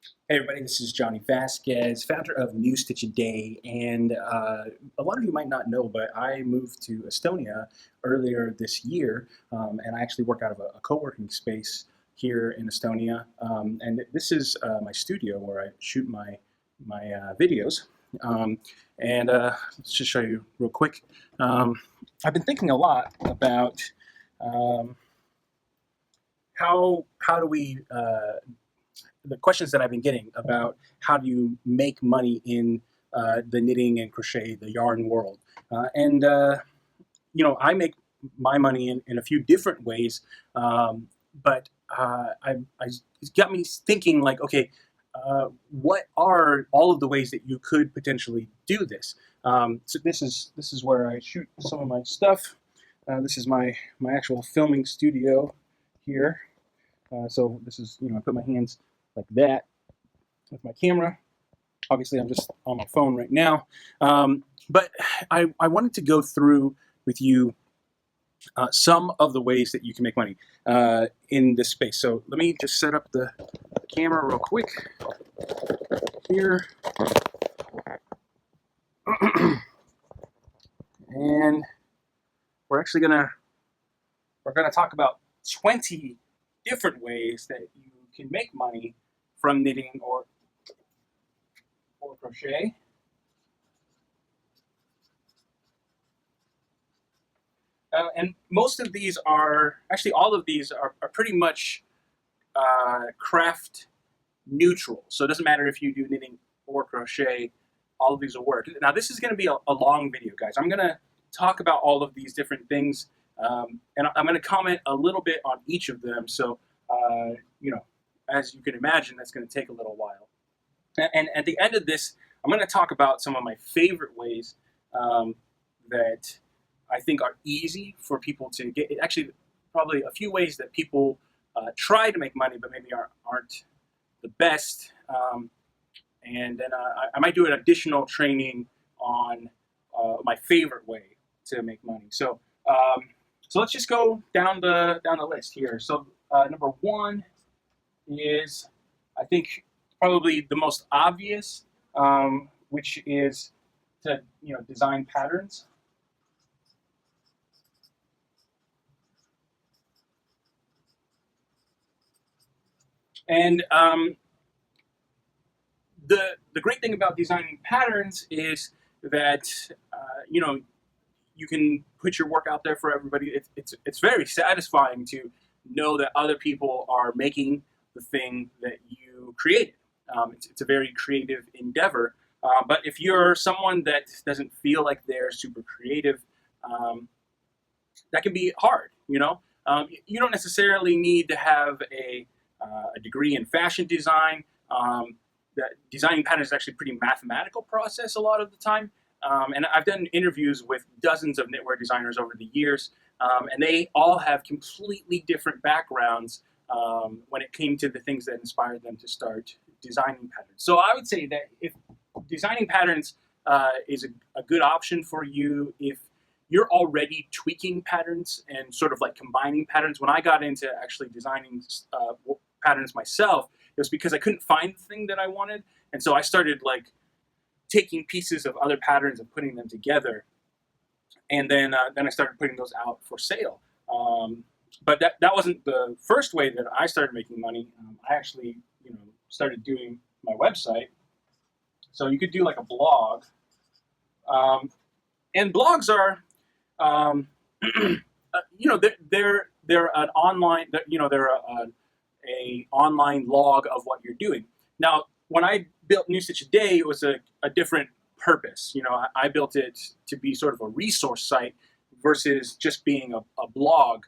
Hey everybody, this is Johnny Vasquez, founder of New Stitch a Day, and a lot of you might not know, but I moved to Estonia earlier this year, and I actually work out of a co-working space here in Estonia, and this is my studio where I shoot my videos, um, and let's just show you real quick. I've been thinking a lot about um, how do we the questions that I've been getting about how do you make money in the knitting and crochet, the yarn world. I make my money in a few different ways, but it's got me thinking like, okay, what are all of the ways that you could potentially do this? So this is where I shoot some of my stuff. This is my actual filming studio here. So this is, I put my hands like that with my camera. Obviously, I'm just on my phone right now. But I wanted to go through with you some of the ways that you can make money in this space. So let me just set up the camera real quick here. And we're actually we're gonna talk about 20 different ways that you can make money from knitting or crochet. And most of these are, actually all of these are pretty much craft neutral. So it doesn't matter if you do knitting or crochet, all of these will work. Now this is going to be a long video, guys. I'm going to talk about all of these different things, and I'm going to comment a little bit on each of them. So, as you can imagine, that's going to take a little while. And at the end of this, I'm going to talk about some of my favorite ways that I think are easy for people to get. Actually, probably a few ways that people try to make money, but maybe aren't the best. And then I might do an additional training on my favorite way to make money. So let's just go down the list here. So number one is, I think, probably the most obvious, which is to design patterns. And the great thing about designing patterns is that you can put your work out there for everybody. It's very satisfying to know that other people are making the thing that you created. It's a very creative endeavor. But if you're someone that doesn't feel like they're super creative, that can be hard. You don't necessarily need to have a degree in fashion design. That designing patterns is actually a pretty mathematical process a lot of the time. And I've done interviews with dozens of knitwear designers over the years, and they all have completely different backgrounds when it came to the things that inspired them to start designing patterns. So I would say that if designing patterns is a good option for you, if you're already tweaking patterns and sort of like combining patterns. When I got into actually designing patterns myself, it was because I couldn't find the thing that I wanted, and so I started like taking pieces of other patterns and putting them together, and then I started putting those out for sale. But that wasn't the first way that I started making money. I actually started doing my website, so you could do like a blog, and blogs are they're an online they're a online log of what you're doing. Now, when I built New Stitch a Day, it was a different purpose. I built it to be sort of a resource site versus just being a blog.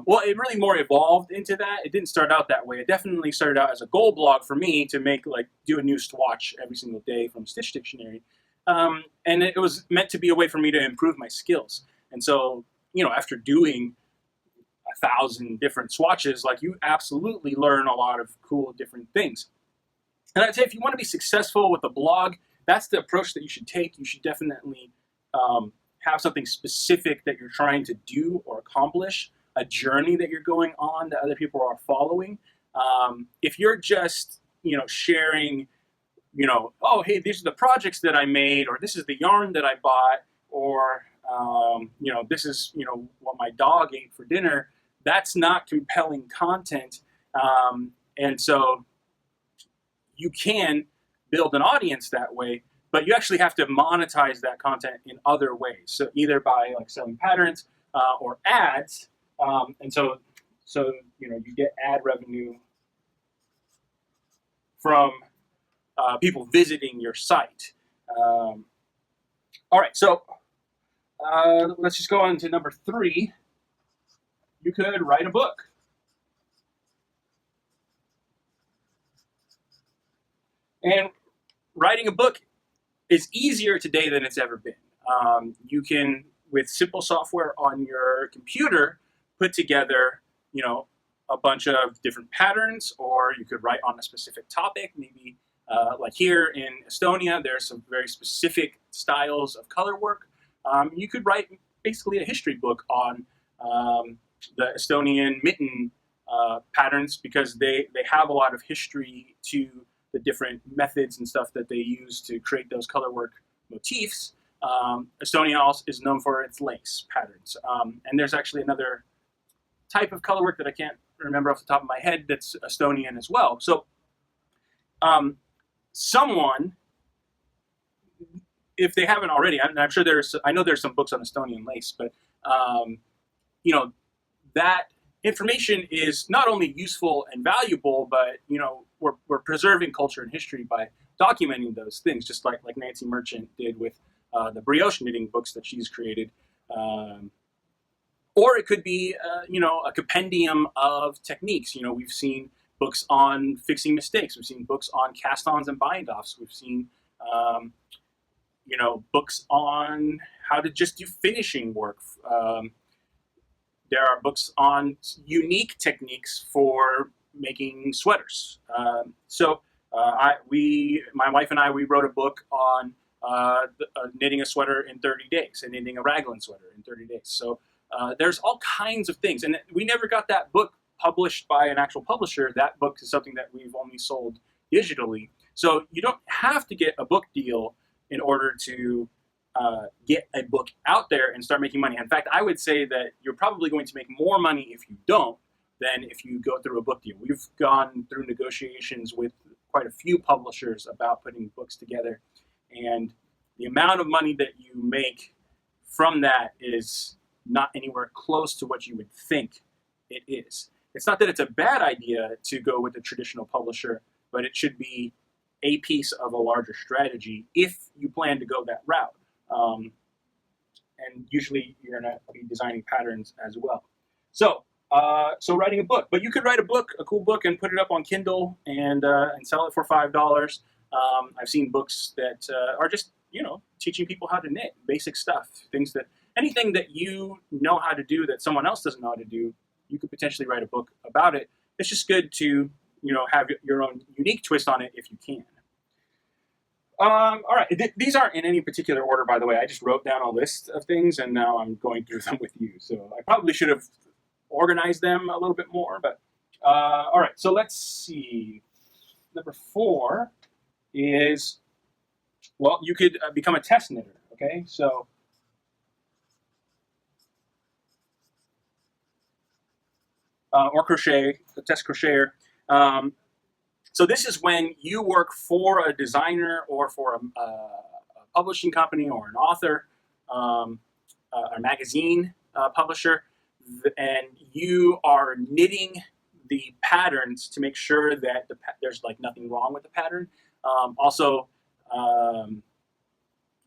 Well, it really more evolved into that. It didn't start out that way. It definitely started out as a goal blog for me to do a new swatch every single day from Stitch Dictionary. And it was meant to be a way for me to improve my skills. And so, after doing 1,000 different swatches, like, you absolutely learn a lot of cool different things. And I'd say if you want to be successful with a blog, that's the approach that you should take. You should definitely have something specific that you're trying to do or accomplish, a journey that you're going on that other people are following. If you're just sharing, oh, hey, these are the projects that I made, or this is the yarn that I bought, or this is what my dog ate for dinner. That's not compelling content, and so you can build an audience that way, but you actually have to monetize that content in other ways. So either by like selling patterns or ads, and so you get ad revenue from people visiting your site. All right, so let's just go on to number 3. You could write a book. And writing a book is easier today than it's ever been. You can, with simple software on your computer, put together, a bunch of different patterns, or you could write on a specific topic. Maybe like here in Estonia, there's some very specific styles of color work. You could write basically a history book on the Estonian mitten patterns, because they have a lot of history to the different methods and stuff that they use to create those colorwork motifs. Estonia also is known for its lace patterns. And there's actually another type of colorwork that I can't remember off the top of my head that's Estonian as well. So someone, if they haven't already, I'm sure I know there's some books on Estonian lace, but that information is not only useful and valuable, but we're preserving culture and history by documenting those things, just like Nancy Merchant did with the brioche knitting books that she's created. Or it could be a compendium of techniques. We've seen books on fixing mistakes. We've seen books on cast-ons and bind-offs. We've seen books on how to just do finishing work. There are books on unique techniques for making sweaters. My wife and I, we wrote a book on knitting a sweater in 30 days and knitting a raglan sweater in 30 days. So there's all kinds of things. And we never got that book published by an actual publisher. That book is something that we've only sold digitally. So you don't have to get a book deal in order to get a book out there and start making money. In fact, I would say that you're probably going to make more money if you don't than if you go through a book deal. We've gone through negotiations with quite a few publishers about putting books together, and the amount of money that you make from that is not anywhere close to what you would think it is. It's not that it's a bad idea to go with a traditional publisher, but it should be a piece of a larger strategy if you plan to go that route. And usually you're going to be designing patterns as well. So writing a book, but you could write a cool book, and put it up on Kindle and sell it for $5. I've seen books that are just teaching people how to knit, basic stuff, anything that you know how to do that someone else doesn't know how to do. You could potentially write a book about it. It's just good to have your own unique twist on it if you can. All right, these aren't in any particular order, by the way. I just wrote down a list of things, and now I'm going through them with you. So I probably should have organized them a little bit more, but all right. So let's see. Number 4 is, well, you could become a test knitter. Okay, so or crochet, a test crocheter. So this is when you work for a designer or for a publishing company or an author, a magazine publisher, and you are knitting the patterns to make sure that there's nothing wrong with the pattern.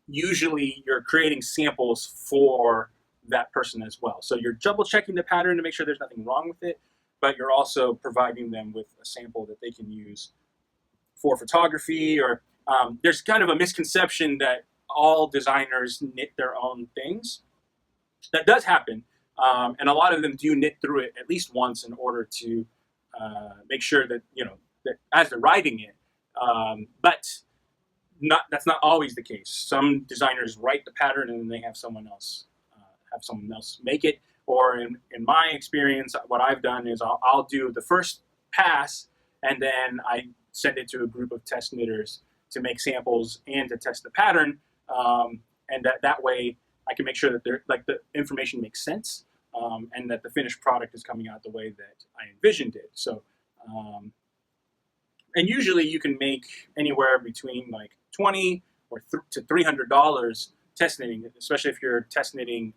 Usually you're creating samples for that person as well. So you're double checking the pattern to make sure there's nothing wrong with it, but you're also providing them with a sample that they can use for photography. Or there's kind of a misconception that all designers knit their own things. That does happen, and a lot of them do knit through it at least once in order to make sure that that as they're writing it. But that's not always the case. Some designers write the pattern and then they have someone else make it. Or in my experience, what I've done is I'll do the first pass, and then I send it to a group of test knitters to make samples and to test the pattern, and that way I can make sure that the information makes sense, and that the finished product is coming out the way that I envisioned it. So, and usually you can make anywhere between like to $300 test knitting, especially if you're test knitting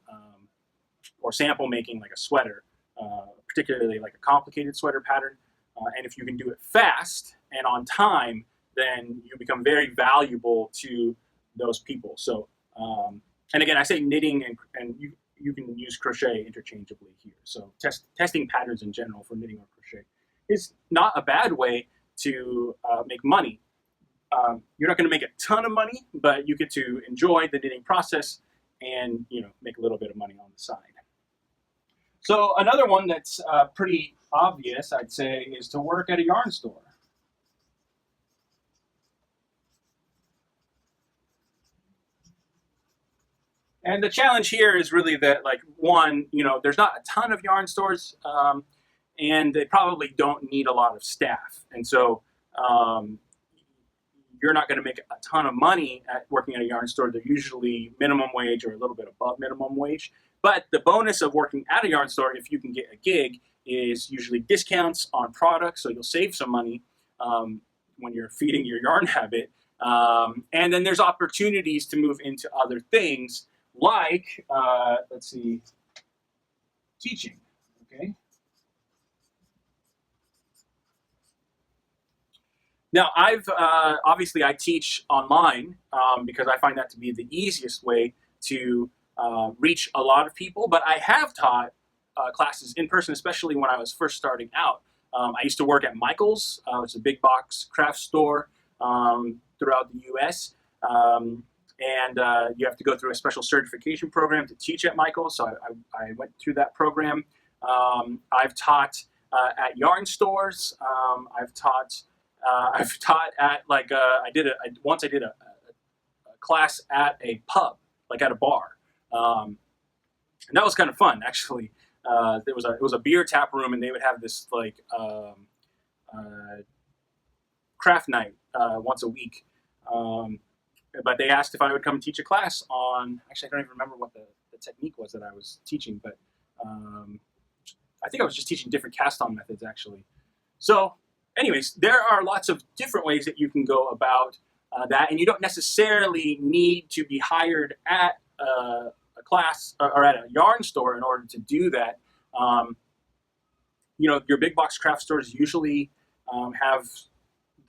or sample making like a sweater, particularly like a complicated sweater pattern. And if you can do it fast and on time, then you become very valuable to those people. So, and again, I say knitting and you can use crochet interchangeably here. So testing patterns in general for knitting or crochet is not a bad way to make money. You're not going to make a ton of money, but you get to enjoy the knitting process and make a little bit of money on the side. So another one that's pretty obvious, I'd say, is to work at a yarn store. And the challenge here is really that, like, one, there's not a ton of yarn stores, and they probably don't need a lot of staff. And so you're not going to make a ton of money at working at a yarn store. They're usually minimum wage or a little bit above minimum wage. But the bonus of working at a yarn store, if you can get a gig, is usually discounts on products, so you'll save some money when you're feeding your yarn habit. And then there's opportunities to move into other things like, let's see, teaching, okay? Now, obviously I teach online because I find that to be the easiest way to reach a lot of people, but I have taught classes in person, especially when I was first starting out. I used to work at Michael's, which is a big box craft store throughout the US, and you have to go through a special certification program to teach at Michael's, so I went through that program. I've taught at yarn stores. I've taught at once I did a class at a pub, like at a bar, and that was kind of fun actually. It was a beer tap room, and they would have this like craft night once a week. But they asked if I would come teach a class on. Actually, I don't even remember what the technique was that I was teaching, but I think I was just teaching different cast-on methods actually. So, anyways, there are lots of different ways that you can go about that, and you don't necessarily need to be hired at a class or at a yarn store in order to do that. Your big box craft stores usually have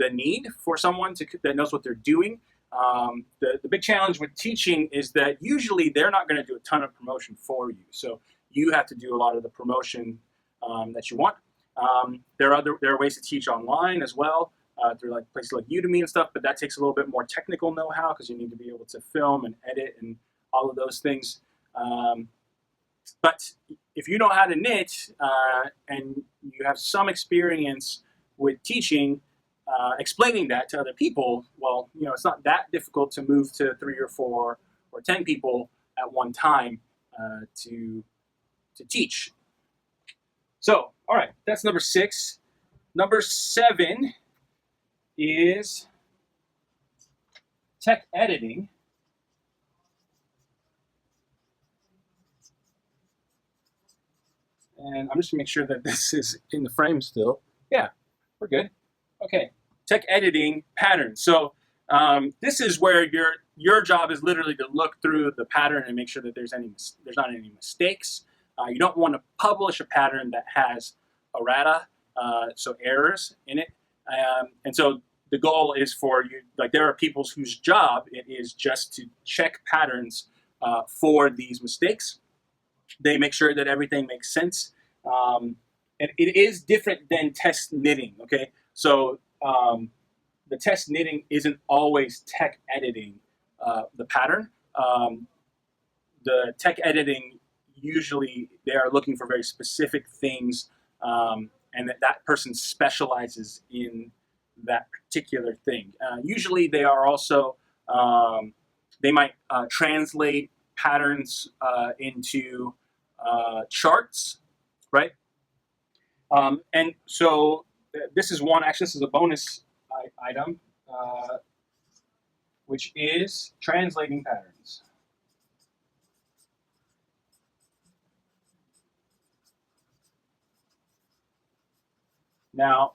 the need for someone that knows what they're doing. The big challenge with teaching is that usually they're not going to do a ton of promotion for you, so you have to do a lot of the promotion that you want. There are ways to teach online as well through like places like Udemy and stuff, but that takes a little bit more technical know-how because you need to be able to film and edit and all of those things. But if you know how to knit and you have some experience with teaching, explaining that to other people, well, it's not that difficult to move to 3 or 4 or 10 people at one time to teach. So, all right, that's number 6. Number 7 is tech editing. And I'm just going to make sure that this is in the frame still. Yeah, we're good. Okay, tech editing patterns. So this is where your job is literally to look through the pattern and make sure that there's not any mistakes. You don't want to publish a pattern that has errata, so errors in it. And so the goal is for you, like there are people whose job it is just to check patterns for these mistakes. They make sure that everything makes sense. And it is different than test knitting, okay? So the test knitting isn't always tech editing the pattern. The tech editing, usually they are looking for very specific things, and that person specializes in that particular thing. Usually they are also, they might translate patterns into charts, right? And so this is one, actually, this is a bonus item, which is translating patterns. Now,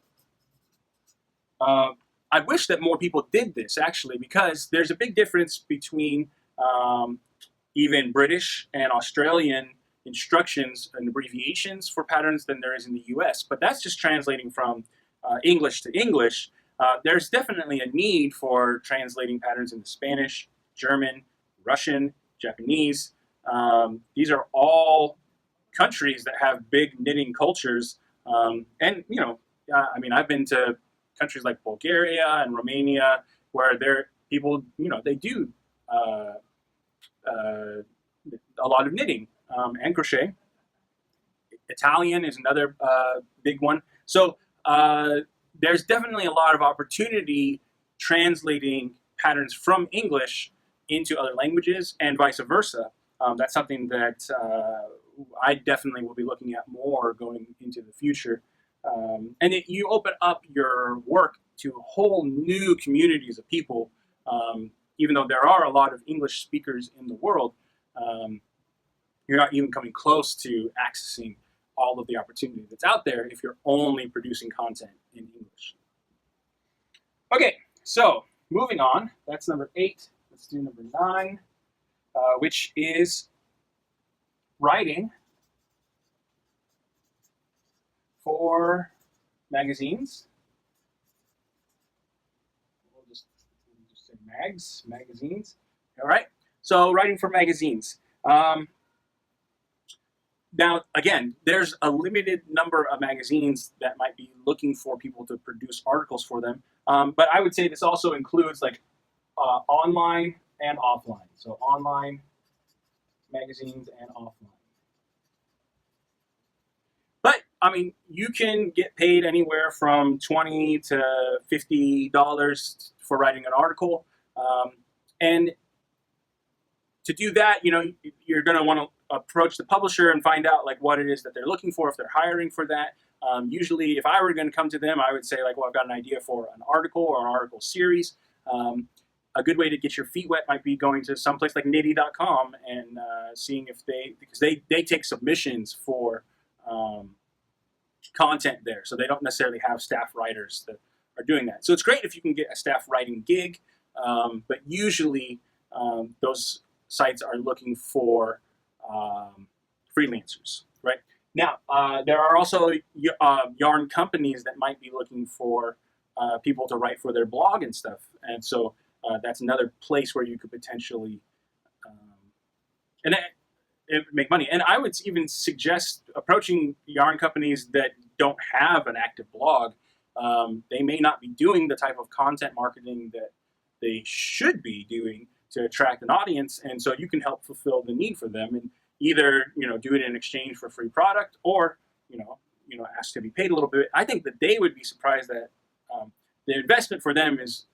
I wish that more people did this, actually, because there's a big difference between even British and Australian instructions and abbreviations for patterns than there is in the US. But that's just translating from English to English. There's definitely a need for translating patterns into Spanish, German, Russian, Japanese. These are all countries that have big knitting cultures. And, I mean, I've been to countries like Bulgaria and Romania where people, they do a lot of knitting and crochet. Italian is another big one. So there's definitely a lot of opportunity translating patterns from English into other languages and vice versa. That's something that I definitely will be looking at more going into the future. And you open up your work to whole new communities of people. Even though there are a lot of English speakers in the world, you're not even coming close to accessing all of the opportunity that's out there if you're only producing content in English. Okay, so moving on. That's number 8. Let's do number 9, which is writing for magazines. We'll just say magazines. All right. So writing for magazines. Now, again, there's a limited number of magazines that might be looking for people to produce articles for them. But I would say this also includes like online and offline. So online magazines and offline. But, I mean, you can get paid anywhere from $20 to $50 for writing an article. And to do that, you're going to want to approach the publisher and find out like what it is that they're looking for, if they're hiring for that. Usually, if I were going to come to them, I would say like, well, I've got an idea for an article or an article series. A good way to get your feet wet might be going to someplace like Nitty.com and seeing if because they take submissions for content there. So they don't necessarily have staff writers that are doing that. So it's great if you can get a staff writing gig, but usually those sites are looking for freelancers, right? Now, there are also yarn companies that might be looking for people to write for their blog and stuff. And so that's another place where you could potentially make money. And I would even suggest approaching yarn companies that don't have an active blog. They may not be doing the type of content marketing that they should be doing to attract an audience, and so you can help fulfill the need for them and either do it in exchange for free product or ask to be paid a little bit. I think that they would be surprised that the investment for them is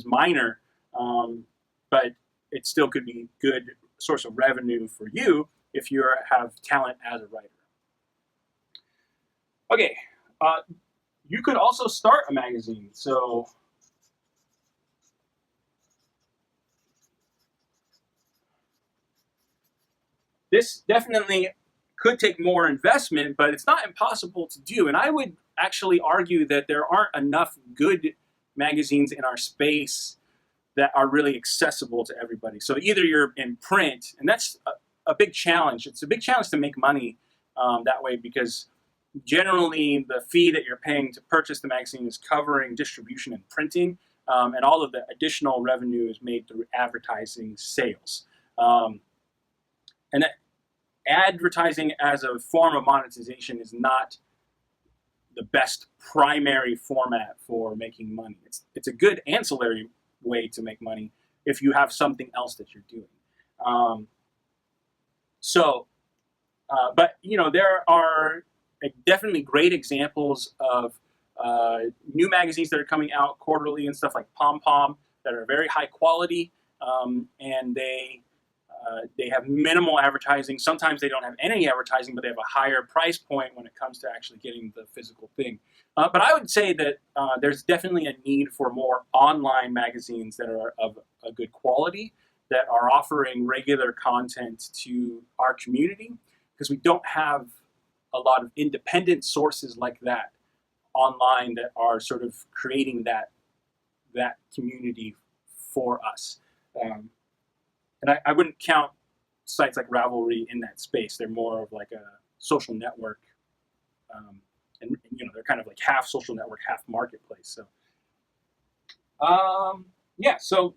minor, but it still could be a good source of revenue for you if you have talent as a writer. Okay, you could also start a magazine. So this definitely could take more investment, but it's not impossible to do. And I would actually argue that there aren't enough good magazines in our space that are really accessible to everybody. So either you're in print, and that's a big challenge. It's a big challenge to make money that way because generally the fee that you're paying to purchase the magazine is covering distribution and printing, and all of the additional revenue is made through advertising sales. And that advertising as a form of monetization is not the best primary format for making money. It's a good ancillary way to make money if you have something else that you're doing. But there are definitely great examples of new magazines that are coming out quarterly and stuff like Pom Pom that are very high quality, and they They have minimal advertising. Sometimes they don't have any advertising, but they have a higher price point when it comes to actually getting the physical thing. But I would say that there's definitely a need for more online magazines that are of a good quality, that are offering regular content to our community, because we don't have a lot of independent sources like that online that are sort of creating that community for us. And I wouldn't count sites like Ravelry in that space. They're more of like a social network, and they're kind of like half social network, half marketplace. So yeah, so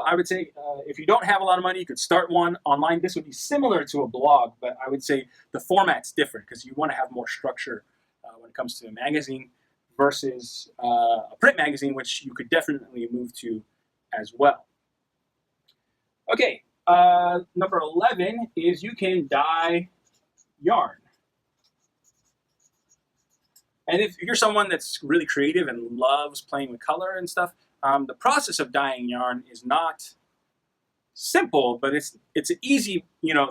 I would say if you don't have a lot of money, you could start one online. This would be similar to a blog, but I would say the format's different because you want to have more structure when it comes to a magazine versus a print magazine, which you could definitely move to as well. Okay, number 11 is you can dye yarn. And if you're someone that's really creative and loves playing with color and stuff, the process of dyeing yarn is not simple, but it's an easy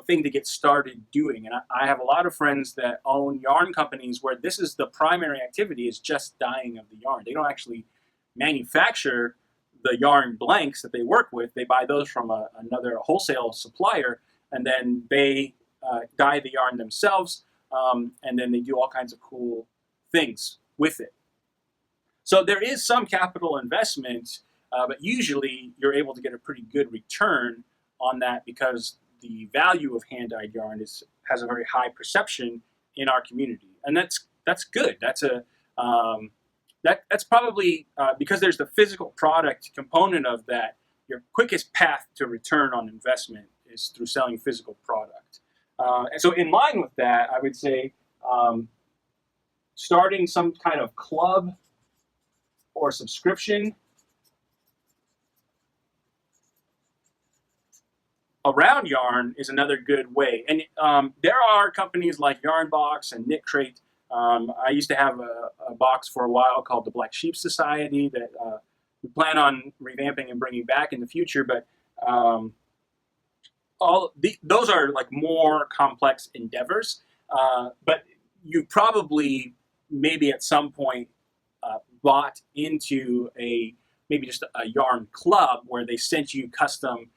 thing to get started doing. And I have a lot of friends that own yarn companies where this is the primary activity, is just dyeing of the yarn. They don't actually manufacture the yarn blanks that they work with. They buy those from another wholesale supplier, and then they dye the yarn themselves, and then they do all kinds of cool things with it. So there is some capital investment, but usually you're able to get a pretty good return on that because the value of hand-dyed yarn has a very high perception in our community, and that's good. That's probably because there's the physical product component of that. Your quickest path to return on investment is through selling physical product. And so in line with that, I would say starting some kind of club or subscription around yarn is another good way. And there are companies like Yarnbox and Knit Crate. I used to have a box for a while called the Black Sheep Society that we plan on revamping and bringing back in the future. But those are like more complex endeavors. But you probably maybe at some point bought into maybe just a yarn club where they sent you custom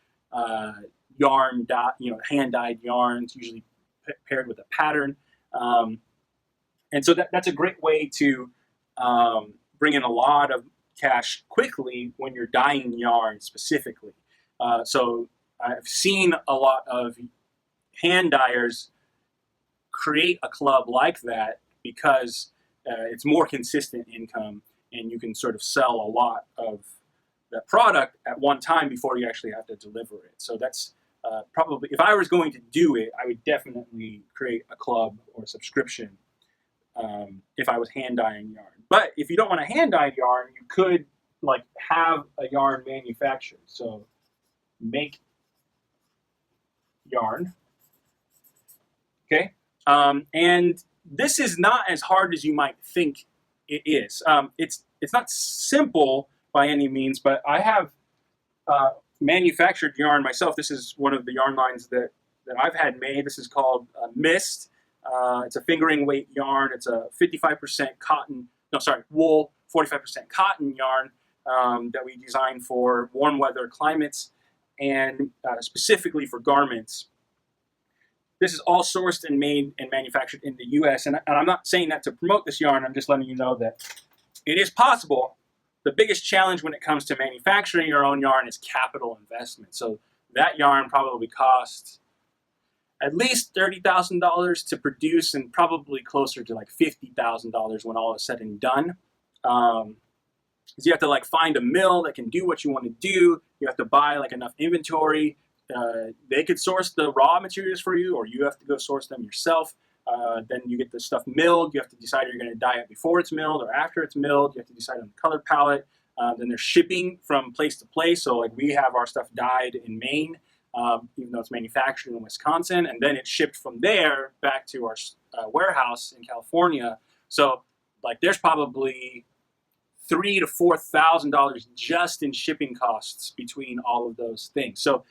yarn, hand-dyed yarns, usually paired with a pattern. And so that's a great way to bring in a lot of cash quickly when you're dyeing yarn specifically. So I've seen a lot of hand dyers create a club like that because it's more consistent income, and you can sort of sell a lot of that product at one time before you actually have to deliver it. So that's probably, if I was going to do it, I would definitely create a club or a subscription if I was hand dyeing yarn. But if you don't want to hand dye yarn, you could like have a yarn manufactured. So make yarn, okay? And this is not as hard as you might think it is. It's not simple by any means, but I have manufactured yarn myself. This is one of the yarn lines that I've had made. This is called Mist. It's a fingering weight yarn. It's a 55% wool, 45% cotton yarn that we designed for warm weather climates and specifically for garments. This is all sourced and made and manufactured in the U.S. And I'm not saying that to promote this yarn. I'm just letting you know that it is possible. The biggest challenge when it comes to manufacturing your own yarn is capital investment. So that yarn probably costs at least $30,000 to produce, and probably closer to like $50,000 when all is said and done. Because you have to like find a mill that can do what you want to do. You have to buy like enough inventory. They could source the raw materials for you, or you have to go source them yourself. Then you get the stuff milled. You have to decide if you're going to dye it before it's milled or after it's milled. You have to decide on the color palette. Then there's shipping from place to place. So like we have our stuff dyed in Maine, even though it's manufactured in Wisconsin, and then it's shipped from there back to our warehouse in California. So like there's probably $3,000 to $4,000 just in shipping costs between all of those things. So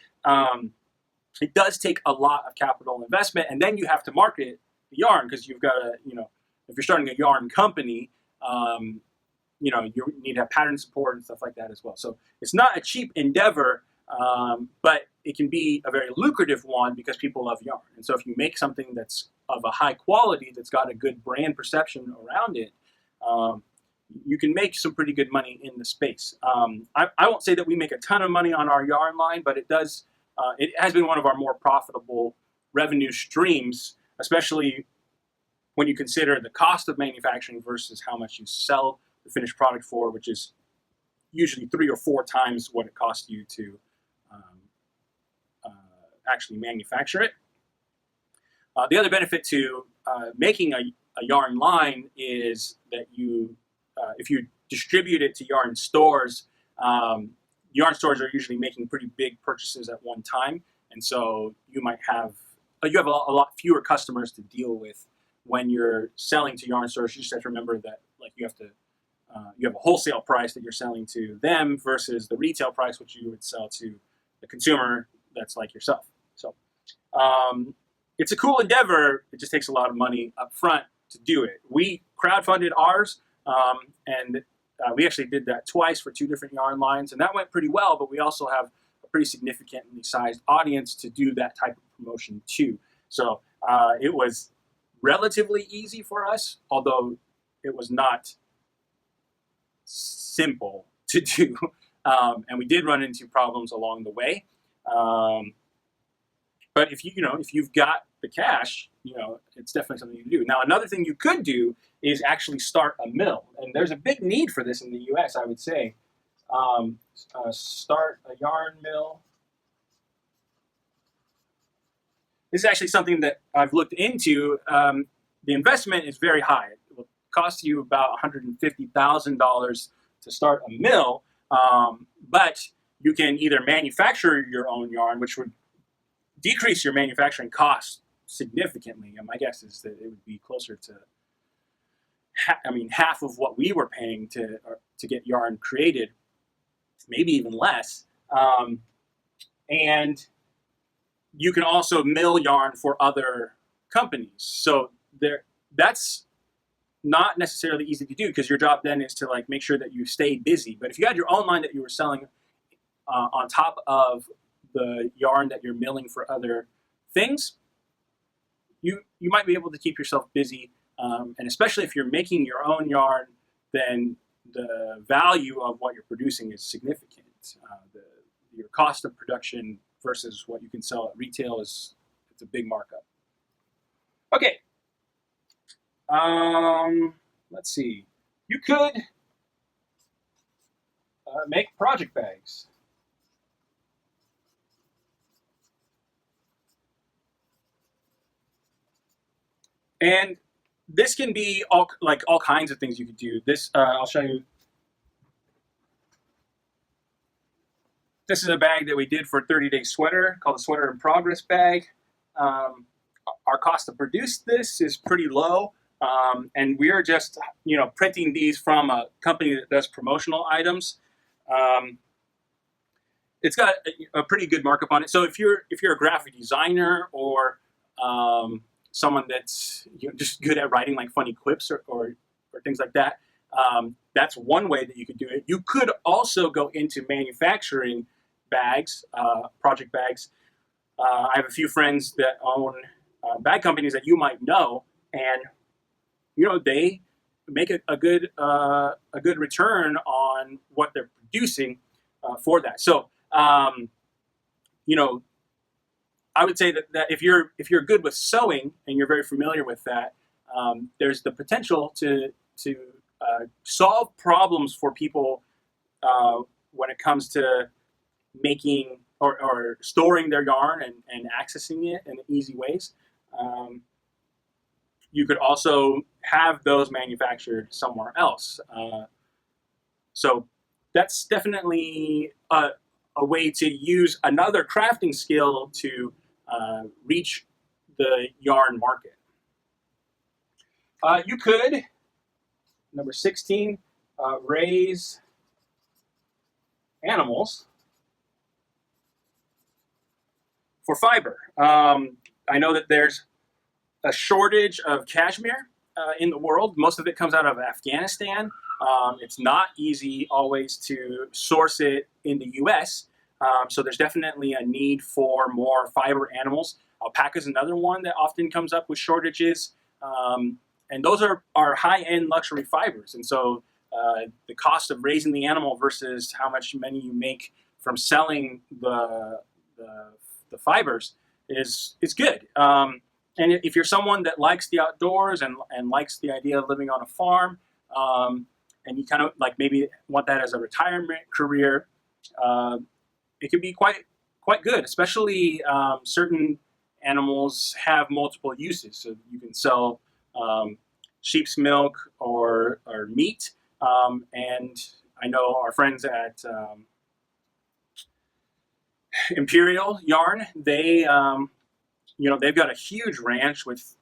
it does take a lot of capital investment, and then you have to market the yarn because you've got to, if you're starting a yarn company, you need to have pattern support and stuff like that as well. So it's not a cheap endeavor, but it can be a very lucrative one because people love yarn. And so if you make something that's of a high quality, that's got a good brand perception around it, you can make some pretty good money in the space. I won't say that we make a ton of money on our yarn line, but it does. It has been one of our more profitable revenue streams, especially when you consider the cost of manufacturing versus how much you sell the finished product for, which is usually 3 or 4 times what it costs you to actually manufacture it. The other benefit to making a yarn line is that if you distribute it to yarn stores are usually making pretty big purchases at one time, and so you have a lot fewer customers to deal with when you're selling to yarn stores. You just have to remember that you have a wholesale price that you're selling to them versus the retail price which you would sell to the consumer that's like yourself. So it's a cool endeavor. It just takes a lot of money up front to do it. We crowdfunded ours, and we actually did that twice for 2 different yarn lines, and that went pretty well, but we also have a pretty significantly sized audience to do that type of promotion too. So it was relatively easy for us, although it was not simple to do, and we did run into problems along the way. But if you've got the cash, it's definitely something you can do. Now, another thing you could do is actually start a mill, and there's a big need for this in the U.S. I would say. Start a yarn mill. This is actually something that I've looked into. The investment is very high. It will cost you about $150,000 to start a mill, but you can either manufacture your own yarn, which would decrease your manufacturing costs significantly. And my guess is that it would be closer to half of what we were paying to get yarn created, maybe even less. And you can also mill yarn for other companies. So that's not necessarily easy to do because your job then is to make sure that you stay busy. But if you had your own line that you were selling on top of the yarn that you're milling for other things, you might be able to keep yourself busy, and especially if you're making your own yarn, then the value of what you're producing is significant. Your cost of production versus what you can sell at retail it's a big markup. Okay, let's see. You could make project bags. And this can be all kinds of things you could do. This I'll show you. This is a bag that we did for a 30-day sweater called the Sweater in Progress bag. Our cost to produce this is pretty low, and we're just printing these from a company that does promotional items. It's got a pretty good markup on it. So if you're a graphic designer or someone that's just good at writing funny clips or things like that, that's one way that you could do it. You could also go into manufacturing bags, project bags. I have a few friends that own bag companies that you might know, and they make a good return on what they're producing for that. So I would say that if you're good with sewing and you're very familiar with that, there's the potential to solve problems for people when it comes to making or storing their yarn and accessing it in easy ways. You could also have those manufactured somewhere else. So that's definitely a way to use another crafting skill to reach the yarn market. You could, number 16, raise animals. For fiber, I know that there's a shortage of cashmere in the world. Most of it comes out of Afghanistan. It's not easy always to source it in the U.S., so there's definitely a need for more fiber animals. Alpaca is another one that often comes up with shortages, and those are high-end luxury fibers. And so the cost of raising the animal versus how much money you make from selling the fibers is good. And if you're someone that likes the outdoors and likes the idea of living on a farm, and you kind of like maybe want that as a retirement career, it can be quite good. Especially certain animals have multiple uses, so you can sell sheep's milk or meat. And I know our friends at Imperial Yarn, they've got a huge ranch with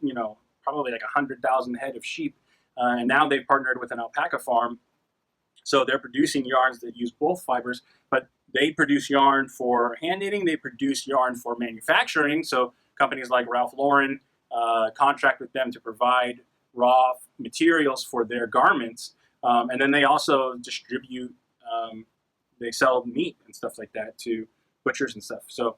probably like 100,000 head of sheep, and now they've partnered with an alpaca farm, so they're producing yarns that use both fibers. But they produce yarn for hand knitting, they produce yarn for manufacturing. So companies like Ralph Lauren contract with them to provide raw materials for their garments, and then they also distribute. They sell meat and stuff like that to butchers and stuff. So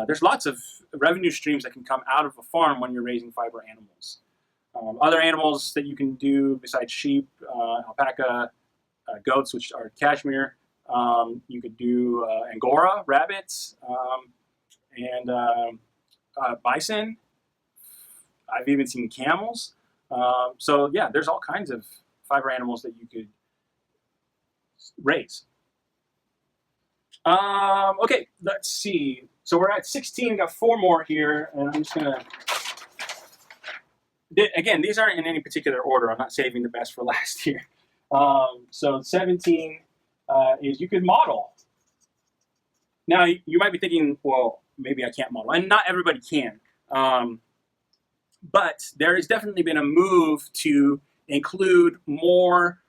there's lots of revenue streams that can come out of a farm when you're raising fiber animals. Other animals that you can do besides sheep, alpaca, goats, which are cashmere. You could do Angora rabbits and bison. I've even seen camels. So yeah, there's all kinds of fiber animals that you could raise. Okay, let's see. So we're at 16. We got 4 more here, and I'm just gonna. Again, these aren't in any particular order. I'm not saving the best for last here. So 17 is you could model. Now you might be thinking, well, maybe I can't model, and not everybody can. But there has definitely been a move to include more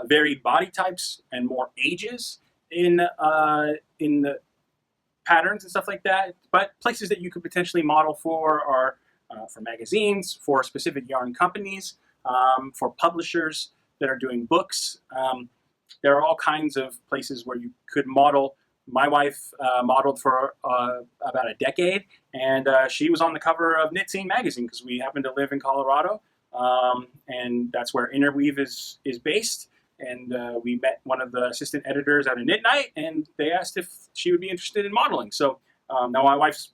varied body types and more ages in the patterns and stuff like that. But places that you could potentially model for are for magazines, for specific yarn companies, for publishers that are doing books. There are all kinds of places where you could model. My wife modeled for about a decade, and she was on the cover of Knit Scene magazine because we happen to live in Colorado, and that's where Interweave is based. And we met one of the assistant editors at a knit night, and they asked if she would be interested in modeling. So now my wife's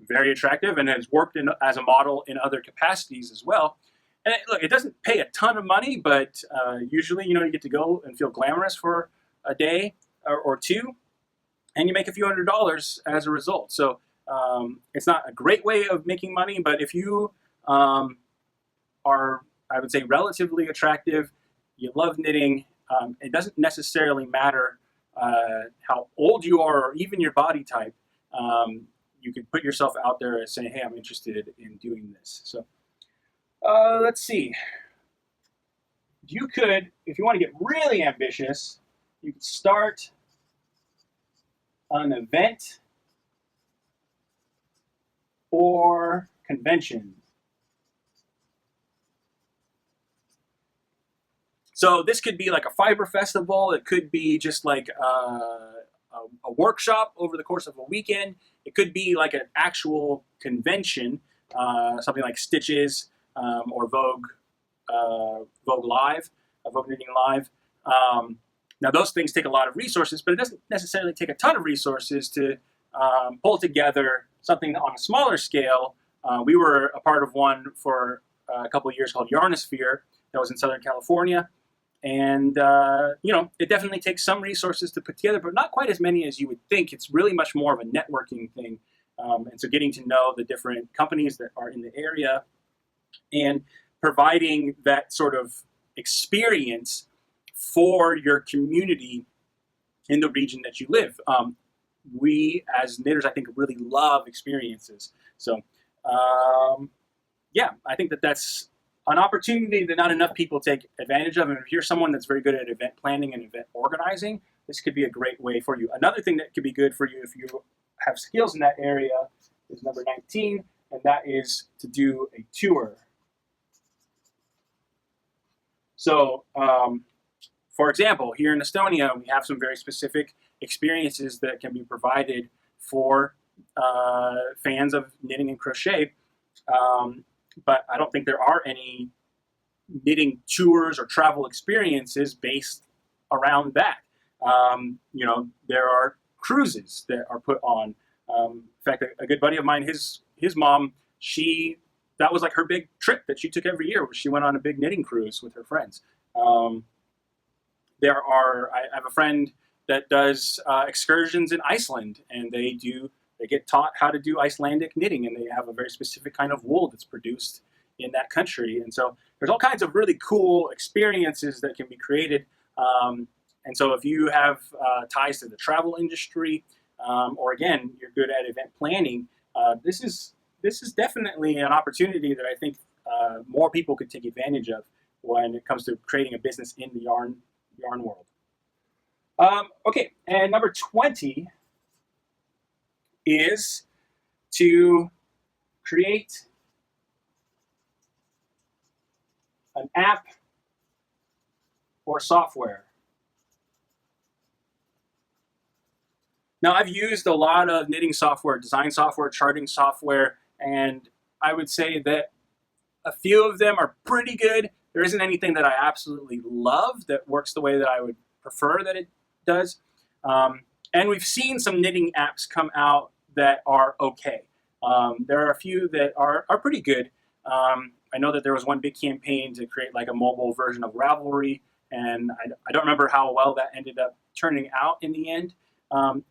very attractive and has worked as a model in other capacities as well. And it doesn't pay a ton of money, but usually, you get to go and feel glamorous for a day or two, and you make a few $100s as a result. So it's not a great way of making money, but if you are, I would say, relatively attractive, you love knitting, it doesn't necessarily matter how old you are or even your body type. You could put yourself out there and say, hey, I'm interested in doing this. So let's see. You could, if you want to get really ambitious, you could start an event or convention. So this could be like a fiber festival. It could be just like a workshop over the course of a weekend. It could be like an actual convention, something like Stitches or Vogue Live, Vogue Knitting Live. Now those things take a lot of resources, but it doesn't necessarily take a ton of resources to pull together something on a smaller scale. We were a part of one for a couple of years called Yarnosphere that was in Southern California. And, it definitely takes some resources to put together, but not quite as many as you would think. It's really much more of a networking thing. And so getting to know the different companies that are in the area and providing that sort of experience for your community in the region that you live. We, as knitters, I think really love experiences. So, I think that's an opportunity that not enough people take advantage of. And if you're someone that's very good at event planning and event organizing, this could be a great way for you. Another thing that could be good for you if you have skills in that area is number 19, and that is to do a tour. So, for example, here in Estonia, we have some very specific experiences that can be provided for fans of knitting and crochet. But I don't think there are any knitting tours or travel experiences based around that. There are cruises that are put on. In fact, a good buddy of mine, his mom, that was like her big trip that she took every year. Where she went on a big knitting cruise with her friends. I have a friend that does excursions in Iceland, and they get taught how to do Icelandic knitting, and they have a very specific kind of wool that's produced in that country. And so there's all kinds of really cool experiences that can be created. And so if you have ties to the travel industry, or again, you're good at event planning, this is definitely an opportunity that I think more people could take advantage of when it comes to creating a business in the yarn world. Okay, and number 20 is to create an app or software. Now, I've used a lot of knitting software, design software, charting software, and I would say that a few of them are pretty good. There isn't anything that I absolutely love that works the way that I would prefer that it does. And we've seen some knitting apps come out that are okay. There are a few that are pretty good. I know that there was one big campaign to create like a mobile version of Ravelry, and I don't remember how well that ended up turning out in the end.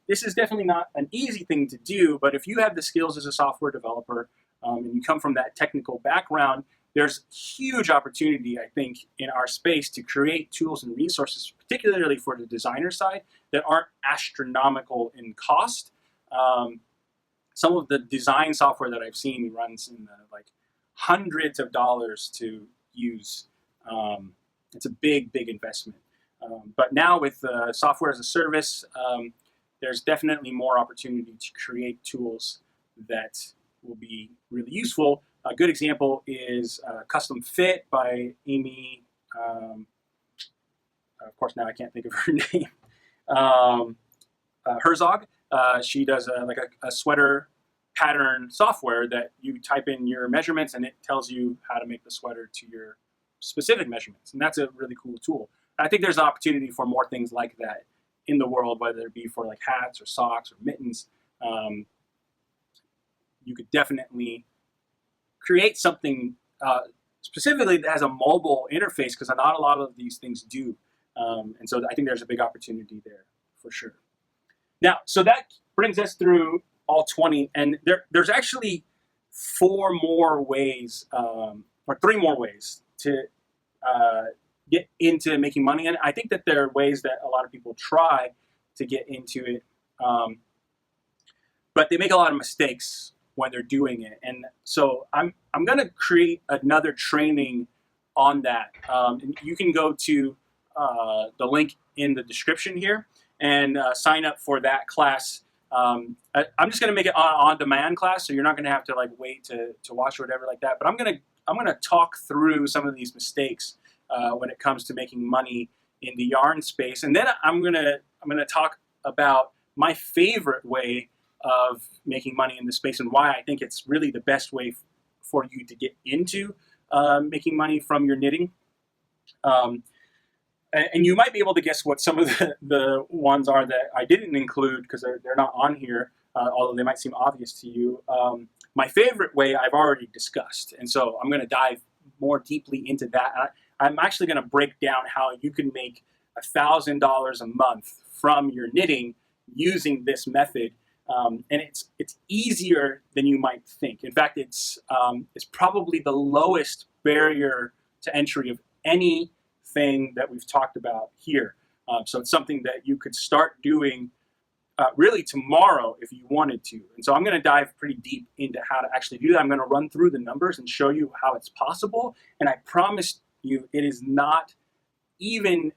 This is definitely not an easy thing to do, but if you have the skills as a software developer and you come from that technical background, there's huge opportunity, I think, in our space to create tools and resources, particularly for the designer side, that aren't astronomical in cost. Some of the design software that I've seen runs in the hundreds of dollars to use. It's a big investment. But now with software as a service, there's definitely more opportunity to create tools that will be really useful. A good example is Custom Fit by Amy. Of course, now I can't think of her name. Herzog. She does a sweater pattern software that you type in your measurements and it tells you how to make the sweater to your specific measurements. And that's a really cool tool. I think there's an opportunity for more things like that in the world, whether it be for like hats or socks or mittens. You could definitely create something specifically that has a mobile interface, because not a lot of these things do. And so I think there's a big opportunity there for sure. Now, so that brings us through all 20, and there's actually 4 more ways, or 3 more ways to get into making money. And I think that there are ways that a lot of people try to get into it, but they make a lot of mistakes when they're doing it. And so I'm going to create another training on that. And you can go to the link in the description here and sign up for that class. I'm just going to make it on-demand class, so you're not going to have to wait to watch or whatever like that. But I'm going to talk through some of these mistakes when it comes to making money in the yarn space, and then I'm gonna talk about my favorite way of making money in this space and why I think it's really the best way for you to get into making money from your knitting. And you might be able to guess what some of the ones are that I didn't include because they're not on here, although they might seem obvious to you. My favorite way I've already discussed, and so I'm going to dive more deeply into that. I'm actually going to break down how you can make $1,000 a month from your knitting using this method, and it's easier than you might think. In fact, it's probably the lowest barrier to entry of anything that we've talked about here. So it's something that you could start doing really tomorrow if you wanted to. And so I'm going to dive pretty deep into how to actually do that. I'm going to run through the numbers and show you how it's possible. And I promise you, it is not even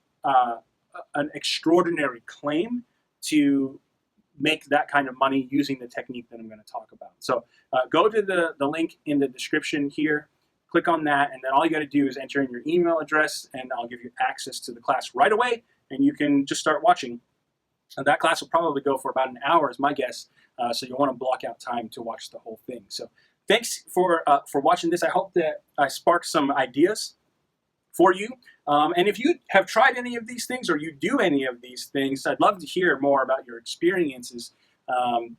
an extraordinary claim to make that kind of money using the technique that I'm going to talk about. So go to the link in the description here, click on that, and then all you got to do is enter in your email address, and I'll give you access to the class right away, and you can just start watching. And that class will probably go for about an hour, is my guess. So you'll want to block out time to watch the whole thing. So thanks for watching this. I hope that I sparked some ideas for you. And if you have tried any of these things or you do any of these things, I'd love to hear more about your experiences,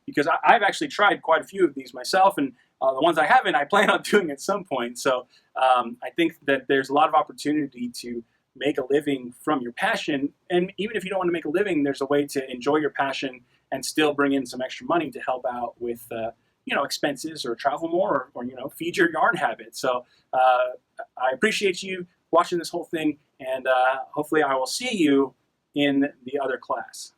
because I've actually tried quite a few of these myself, and the ones I haven't, I plan on doing at some point. So I think that there's a lot of opportunity to make a living from your passion. And even if you don't want to make a living, there's a way to enjoy your passion and still bring in some extra money to help out with expenses or travel more, or feed your yarn habit. So I appreciate you watching this whole thing, and hopefully I will see you in the other class.